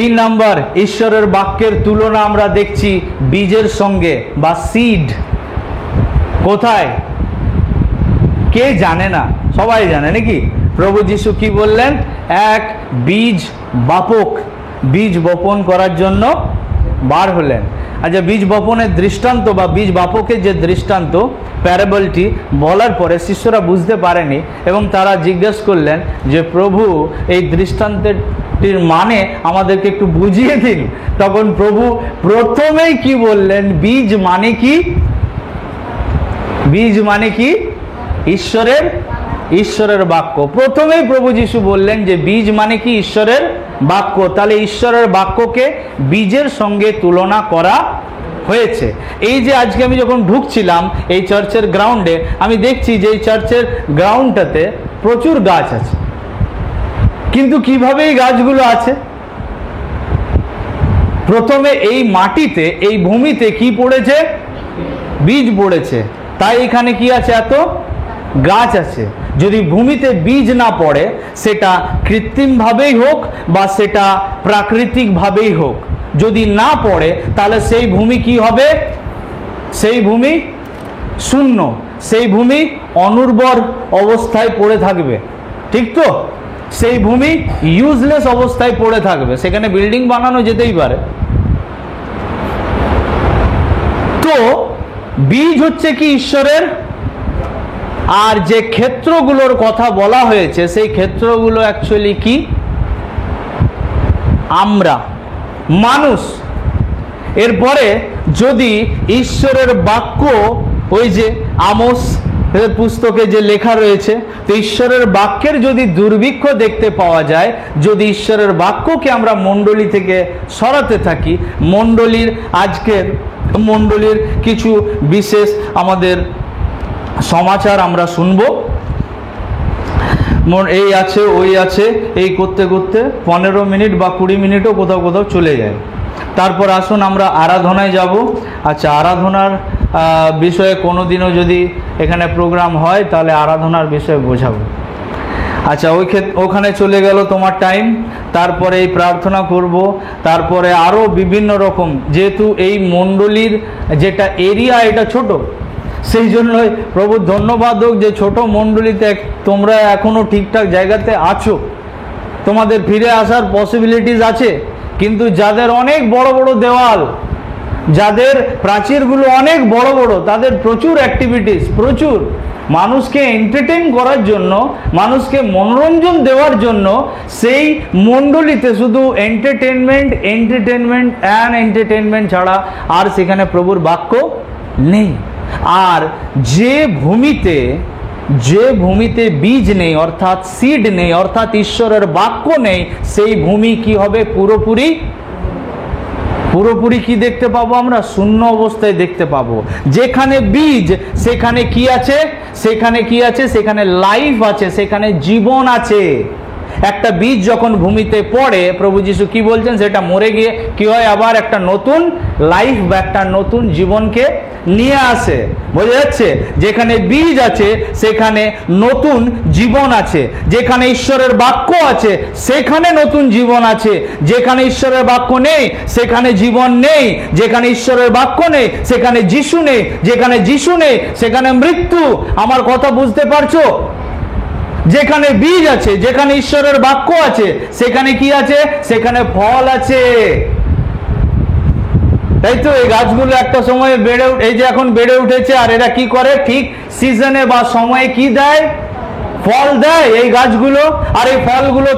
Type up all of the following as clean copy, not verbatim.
তিন নাম্বার, ঈশ্বরের বাক্যের তুলনা আমরা দেখছি বীজের সঙ্গে বা সিড। কোথায়? কে জানে না? সবাই জানে নাকি? প্রভু যিশু কি বললেন? এক বীজ বাপক বীজ বপন করার জন্য বার হলেন। আচ্ছা, বীজ বপনের দৃষ্টান্ত বা বীজ বাপকের যে দৃষ্টান্ত প্যারাবলটি বলার পরে শিষ্যরা বুঝতে পারেনি এবং তারা জিজ্ঞেস করলেন যে প্রভু এই দৃষ্টান্তটির মানে আমাদেরকে একটু বুঝিয়ে দিন। তখন প্রভু প্রথমেই কি বললেন? বীজ মানে কি? বীজ মানে কি? ঈশ্বরের বাক্য। প্রথমেই প্রভু যিশু বললেন যে বীজ মানে কি? ঈশ্বরের বাক্য। তাহলে ঈশ্বরের বাক্যকে বীজের সঙ্গে তুলনা করা হয়েছে। এই যে আজকে আমি যখন ঢুকছিলাম এই চার্চের গ্রাউন্ডে, আমি দেখছি যে এই চার্চের গ্রাউন্ডটাতে প্রচুর গাছ আছে, কিন্তু কিভাবে এই গাছগুলো আছে? প্রথমে এই মাটিতে, এই ভূমিতে কি পড়েছে? বীজ পড়েছে, তাই এখানে কি আছে? এত গাছ আছে। যদি ভূমিতে বীজ না পড়ে, সেটা কৃত্রিমভাবেই হোক বা সেটা প্রাকৃতিকভাবেই হোক, যদি না পড়ে তাহলে সেই ভূমি কি হবে? সেই ভূমি শূন্য, সেই ভূমি অনুর্বর অবস্থায় পড়ে থাকবে, ঠিক তো? সেই ভূমি ইউজলেস অবস্থায় পড়ে থাকবে, সেখানে বিল্ডিং বানানো যেতেই পারে। তো বীজ হচ্ছে কি? ঈশ্বরের। আর যে ক্ষেত্রগুলোর কথা বলা হয়েছে সেই ক্ষেত্রগুলো অ্যাকচুয়ালি কি? আমরা, মানুষ। এরপরে যদি ঈশ্বরের বাক্য, ওই যে আমোস পুস্তকে যে লেখা রয়েছে, তো ঈশ্বরের বাক্যের যদি দুর্ভিক্ষ দেখতে পাওয়া যায়, যদি ঈশ্বরের বাক্যকে আমরা মণ্ডলী থেকে সরাতে থাকি, মণ্ডলীর আজকের মণ্ডলীর কিছু বিশেষ আমাদের সমাচার আমরা শুনবো, এই আছে ওই আছে, এই করতে করতে 15 মিনিট বা 20 মিনিটও কোথাও কোথাও চলে যায়। তারপর আসুন আমরা আরাধনায় যাব। আচ্ছা, আরাধনার বিষয়ে কোনোদিনও যদি এখানে প্রোগ্রাম হয় তাহলে আরাধনার বিষয়ে বোঝাবো। আচ্ছা, ওখানে চলে গেল তোমার টাইম। তারপরে এই প্রার্থনা করব, তারপরে আরও বিভিন্ন রকম, যেহেতু এই মণ্ডলীর যেটা এরিয়া এটা ছোট, সেই জন্যই প্রভু ধন্যবাদ হোক যে ছোট মণ্ডলীতে তোমরা এখনো ঠিকঠাক জায়গাতে আছো, তোমাদের ফিরে আসার পসিবিলিটিস আছে। কিন্তু যাদের অনেক বড় বড় দেওয়াল, যাদের প্রাচীরগুলো অনেক বড় বড়, তাদের প্রচুর অ্যাক্টিভিটিস, প্রচুর মানুষকে এন্টারটেইন করার জন্য, মানুষকে মনোরঞ্জন দেওয়ার জন্য সেই মণ্ডলীতে শুধু এন্টারটেনমেন্ট ছাড়া আর সেখানে প্রভুর বাক্য নেই। আর যে ভূমিতে বীজ নেই, অর্থাৎ সিড নেই, অর্থাৎ ঈশ্বরের বাক্য নেই, সেই ভূমি কি হবে? পুরোপুরি কি দেখতে পাবো? আমরা শূন্য অবস্থায় দেখতে পাবো। যেখানে বীজ সেখানে কি আছে? সেখানে লাইফ আছে, সেখানে জীবন আছে। একটা বীজ যখন ভূমিতে পড়ে, প্রভু যিশু কি বলছেন? সেটা মরে গিয়ে কি হয়? আবার একটা নতুন লাইফ বা একটা নতুন জীবনকে নিয়ে আসে। বোঝা যাচ্ছে? যেখানে বীজ আছে সেখানে নতুন জীবন আছে। যেখানে ঈশ্বরের বাক্য আছে সেখানে নতুন জীবন আছে। যেখানে ঈশ্বরের বাক্য নেই সেখানে জীবন নেই। যেখানে ঈশ্বরের বাক্য নেই সেখানে যিশু নেই। যেখানে যিশু নেই সেখানে মৃত্যু। আমার কথা বুঝতে পারছো? যেখানে বীজ আছে, যেখানে ঈশ্বরের বাক্য আছে, সেখানে কি আছে? সেখানে ফল আছে। তাই তো এই গাছগুলো একটা সময় এই যে এখন বেড়ে উঠেছে, আর এরা কি করে? ঠিক সিজনে বা সময়ে কি দেয়? ফল দেয় এই গাছগুলো। আর এই ফলগুলো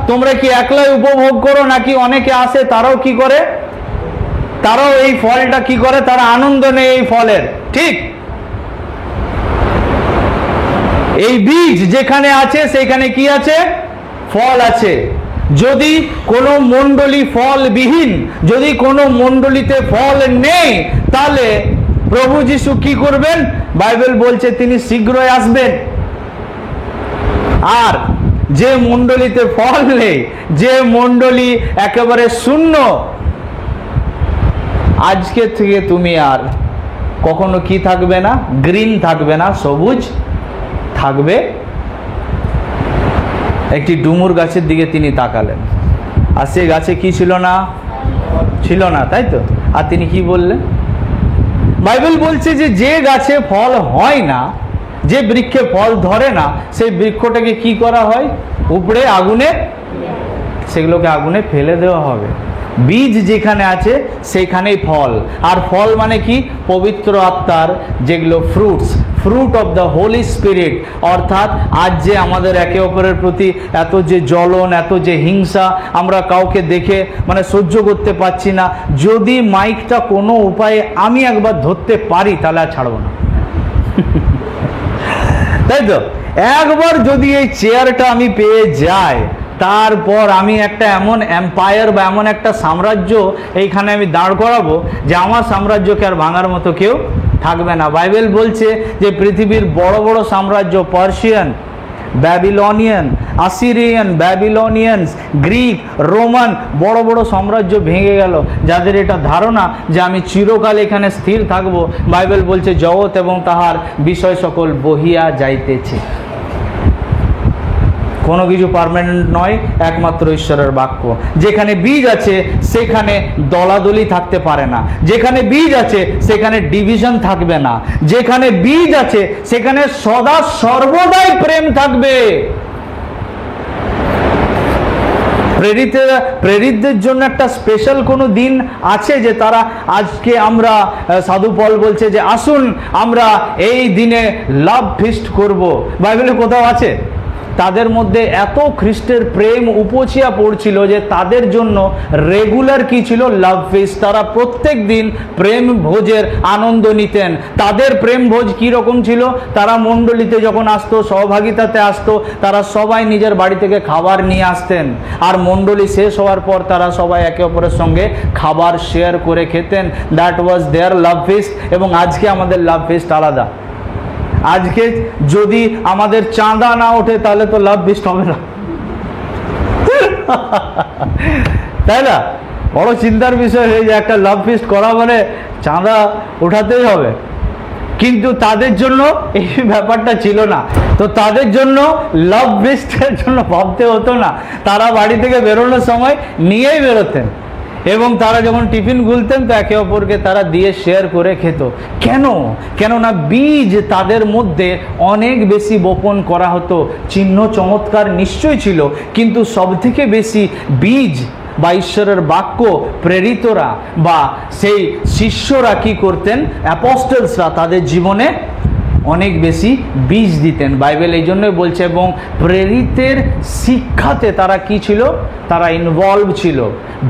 তোমরা কি একলাই উপভোগ করো, নাকি অনেকে আসে তারাও কি করে? তারাও এই ফলটা কি করে? তারা আনন্দ নেয় এই ফলের, ঠিক? এই বীজ যেখানে আছে সেখানে কি আছে? ফল আছে। যদি কোনো মণ্ডলী ফলবিহীন, যদি কোনো মণ্ডলীতে ফল নেই, তাহলে প্রভু যিশু কি করবেন? বাইবেল বলছে তিনি শীঘ্রই আসবেন। আর যে মণ্ডলীতে ফল নেই, যে মণ্ডলী একেবারে শূন্য, আজকে থেকে তুমি আর কখনো কি থাকবে না? গ্রিন থাকবে না, সবুজ থাকবে। একটি ডুমুর গাছের দিকে তিনি তাকালেন আর সে গাছে কি ছিল না? ছিল না, তাই তো? আর তিনি কি বললেন? বাইবেল বলছে যে যে গাছে ফল হয় না, যে বৃক্ষে ফল ধরে না, সেই বৃক্ষটাকে কি করা হয়? উপড়ে আগুনে, সেগুলোকে আগুনে ফেলে দেওয়া হবে। বীজ যেখানে আছে সেখানেই ফল। আর ফল মানে কি? পবিত্র আত্মার যেগুলো fruits, fruit of the Holi spirit. অর্থাৎ আজ যে আমাদের একে অপরের প্রতি এত যে জ্বলন, এত যে হিংসা, আমরা কাউকে দেখে মানে সহ্য করতে পারছি না, যদি মাইকটা কোনো উপায়ে আমি একবার ধরতে পারি তাহলে আর ছাড়বো না। তাই তো? একবার যদি এই চেয়ারটা আমি পেয়ে যাই, তারপর আমি একটা এমন এম্পায়ার বা এমন একটা সাম্রাজ্য এইখানে আমি দাঁড় করাবো যে আমার সাম্রাজ্যকে আর ভাঙার মতো কেউ থাকবে না। বাইবেল বলছে যে পৃথিবীর বড় বড় সাম্রাজ্য, Persian, Babylonian, Assyrian, ব্যাবিলনিয়ানস, Greek, Roman, বড় বড় সাম্রাজ্য ভেঙে গেল, যাদের এটা ধারণা যে আমি চিরকাল এখানে স্থির থাকব। বাইবেল বলছে জগৎ এবং তাহার বিষয় সকল বহিয়া যাইতেছে। কোনো কিছু পার্মানেন্ট নয়, একমাত্র ঈশ্বরের বাক্য। যেখানে বীজ আছে সেখানে দলাদলি থাকতে পারে না, যেখানে বীজ আছে সেখানে ডিভিশন থাকবে না, যেখানে বীজ আছে সেখানে সদা সর্বদাই প্রেম থাকবে। প্রেরিতদের জন্য একটা স্পেশাল কোনো দিন আছে যে তারা আজকে আমরা, সাধু পল বলছে যে আসুন আমরা এই দিনে লাভ ফিস্ট করব। বাইবেলে কোথাও আছে? তাদের মধ্যে এত খ্রিস্টের প্রেম উপচিয়া পড়ছিল যে তাদের জন্য রেগুলার কি ছিল? লাভ ফিস্ট। তারা প্রত্যেক দিন প্রেম ভোজের আনন্দ নিতেন। তাদের প্রেম ভোজ কি রকম ছিল? তারা মণ্ডলীতে যখন আসতো, সহভাগিতাতে আসতো, তারা সবাই নিজের বাড়ি থেকে খাবার নিয়ে আসতেন, আর মণ্ডলী শেষ হওয়ার পর তারা সবাই একে অপরের সঙ্গে খাবার শেয়ার করে খেতেন। That was their love feast. এবং আজকে আমাদের লাভ ফিস্ট আলাদা। আজকে যদি আমাদের চাঁদা না ওঠে তাহলে তো লাভ ফিস্ট হবে না, তাই না? বড় চিন্তার বিষয় হয়ে যায়, একটা লাভ ফিস্ট করা মানে চাঁদা ওঠাতেই হবে। কিন্তু তাদের জন্য এই ব্যাপারটা ছিল না। তো তাদের জন্য লাভ ফিস্টের জন্য ভাবতে হতো না, তারা বাড়ি থেকে বেরোনোর সময় নিয়েই বেরোতেন, এবং তারা যখন টিফিন খুলতেন তো একে অপরকে তারা দিয়ে শেয়ার করে খেত। কেন? কেননা বীজ তাদের মধ্যে অনেক বেশি বপন করা হতো। চিহ্ন চমৎকার নিশ্চয় ছিল, কিন্তু সবথেকে বেশি বীজ বা ঈশ্বরের বাক্য প্রেরিতরা বা সেই শিষ্যরা কি করতেন? অ্যাপোস্টলসরা তাদের জীবনে অনেক বেশি বীজ দিতেন। বাইবেল এই জন্যই বলছে, এবং প্রেরিতের শিক্ষাতে তারা কি ছিল? তারা ইনভলভ ছিল,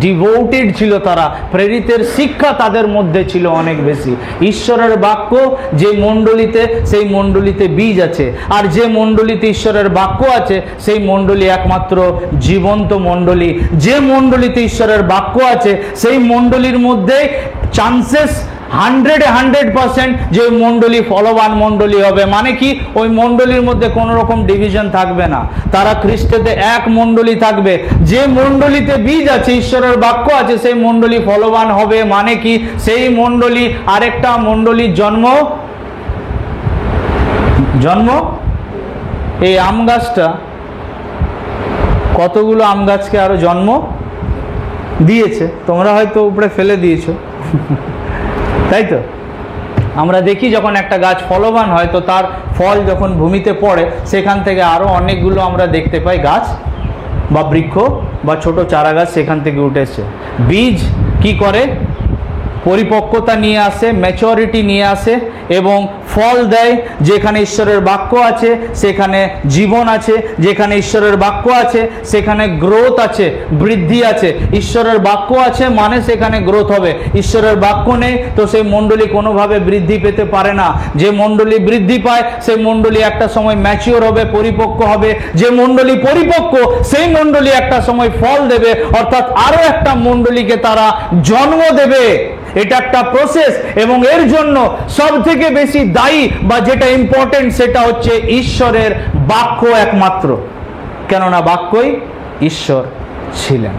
ডিভোটেড ছিল তারা। প্রেরিতের শিক্ষা তাদের মধ্যে ছিল অনেক বেশি। ঈশ্বরের বাক্য যে মণ্ডলীতে, সেই মণ্ডলীতে বীজ আছে, আর যে মণ্ডলীতে ঈশ্বরের বাক্য আছে সেই মণ্ডলী একমাত্র জীবন্ত মণ্ডলী। যে মণ্ডলীতে ঈশ্বরের বাক্য আছে সেই মণ্ডলীর মধ্যে চান্সেস 100% যে মণ্ডলী ফলবান মণ্ডলী হবে। মানে কি? ওই মণ্ডলীর মধ্যে কোনো রকম ডিভিশন থাকবে না, তারা খ্রিস্টতে এক মণ্ডলী থাকবে। যে মণ্ডলীতে বীজ আছে, ঈশ্বরের বাক্য আছে, সেই মণ্ডলী ফলবান হবে। মানে কি? সেই মণ্ডলী আরেকটা মণ্ডলীর জন্ম। এই আম গাছটা কতগুলো আম গাছকে আরো জন্ম দিয়েছে, তোমরা হয়তো উপরে ফেলে দিয়েছো, তাই তো? আমরা দেখি যখন একটা গাছ ফলবান হয় তো তার ফল যখন ভূমিতে পড়ে সেখান থেকে আরো অনেকগুলো আমরা দেখতে পাই গাছ বা বৃক্ষ বা ছোট চারা গাছ সেখান থেকে উঠেছে। বীজ কি করে? পরিপক্কতা নিয়ে আসে, ম্যাচুরিটি নিয়ে আসে এবং ফল দেয়। যেখানে ঈশ্বরের বাক্য আছে সেখানে জীবন আছে, যেখানে ঈশ্বরের বাক্য আছে সেখানে গ্রোথ আছে, বৃদ্ধি আছে। ঈশ্বরের বাক্য আছে মানে সেখানে গ্রোথ হবে। ঈশ্বরের বাক্য নেই তো সেই মণ্ডলী কোনোভাবে বৃদ্ধি পেতে পারে না। যে মণ্ডলী বৃদ্ধি পায় সেই মণ্ডলী একটা সময় ম্যাচিওর হবে, পরিপক্ক হবে। যে মণ্ডলী পরিপক্ক সেই মণ্ডলী একটা সময় ফল দেবে, অর্থাৎ আরো একটা মণ্ডলীকে তারা জন্ম দেবে। এটা একটা প্রসেস, এবং এর জন্য সব থেকে বেশি দায়ী বা যেটা ইম্পর্টেন্ট সেটা হচ্ছে ঈশ্বরের বাক্য একমাত্র, কেননা বাক্যই ঈশ্বর ছিলেন।